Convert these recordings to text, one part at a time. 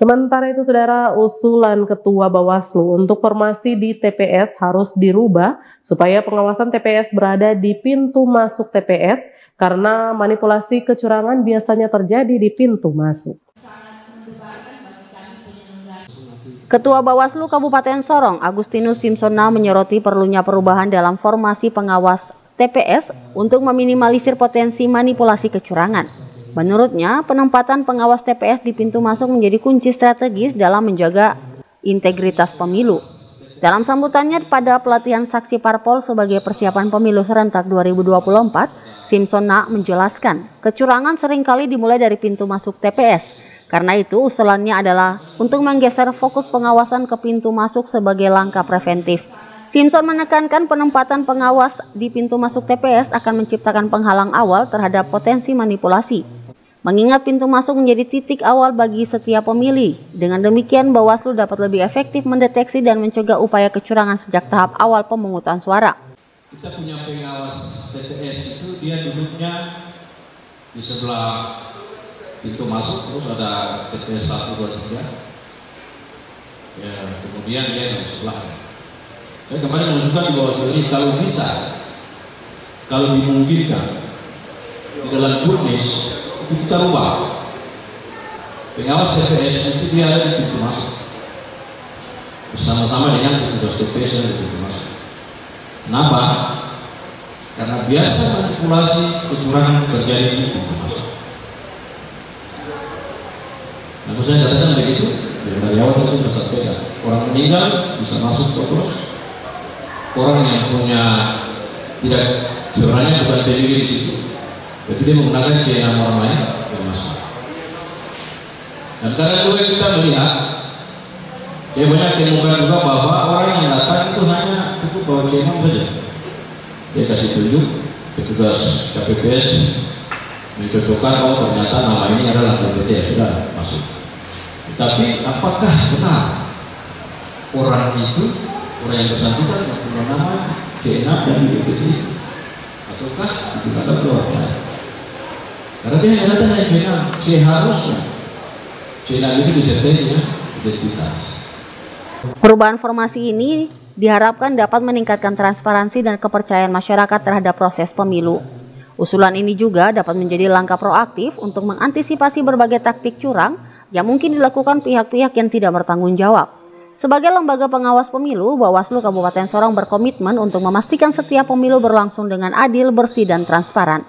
Sementara itu, Saudara, usulan Ketua Bawaslu untuk formasi di TPS harus dirubah supaya pengawasan TPS berada di pintu masuk TPS karena manipulasi kecurangan biasanya terjadi di pintu masuk. Ketua Bawaslu Kabupaten Sorong, Agustinus Simsona, menyoroti perlunya perubahan dalam formasi pengawas TPS untuk meminimalisir potensi manipulasi kecurangan. Menurutnya, penempatan pengawas TPS di pintu masuk menjadi kunci strategis dalam menjaga integritas pemilu. Dalam sambutannya pada pelatihan saksi parpol sebagai persiapan pemilu serentak 2024, Simsona menjelaskan, kecurangan seringkali dimulai dari pintu masuk TPS. Karena itu, usulannya adalah untuk menggeser fokus pengawasan ke pintu masuk sebagai langkah preventif. Simson menekankan penempatan pengawas di pintu masuk TPS akan menciptakan penghalang awal terhadap potensi manipulasi. Mengingat pintu masuk menjadi titik awal bagi setiap pemilih. Dengan demikian, Bawaslu dapat lebih efektif mendeteksi dan mencegah upaya kecurangan sejak tahap awal pemungutan suara. Kita punya pengawas TPS itu dia duduknya di sebelah pintu masuk, terus ada TPS 1, 2, 3. Ya, kemudian dia di sebelah. Saya kemarin menunjukkan di Bawaslu ini kalau bisa, kalau dimungkinkan di dalam jurnis itu kita rubah pengawas TPS itu dia ada di pintu masuk bersama-sama dengan petugas TPS yang di pintu masuk. Kenapa? Karena biasa manipulasi kecurangan terjadi di pintu masuk. Nah, saya katakan begitu dari awal itu sudah sampaikan, orang meninggal bisa masuk terus, orang yang punya tidak sebenarnya bukan diri di situ, tapi dia menggunakan C nama orang lain yang masuk. Dan karena juga kita melihat, saya banyak temukan juga bahwa orang yang datang itu hanya cukup bawa C nama saja. Dia kasih tunjuk petugas KPPS mencocokkan, oh ternyata nama ini adalah KPT, ya sudah masuk. Tapi apakah benar orang itu, orang yang bersangkutan yang punya nama C6 dan KPT, ataukah digunakan keluar lain? Karena dia hanya datang dari C6, seharusnya C6 itu disertai dengan identitas. Perubahan formasi ini diharapkan dapat meningkatkan transparansi dan kepercayaan masyarakat terhadap proses pemilu. Usulan ini juga dapat menjadi langkah proaktif untuk mengantisipasi berbagai taktik curang yang mungkin dilakukan pihak-pihak yang tidak bertanggung jawab. Sebagai lembaga pengawas pemilu, Bawaslu Kabupaten Sorong berkomitmen untuk memastikan setiap pemilu berlangsung dengan adil, bersih, dan transparan.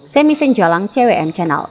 Semi Finjalang, CWM Channel.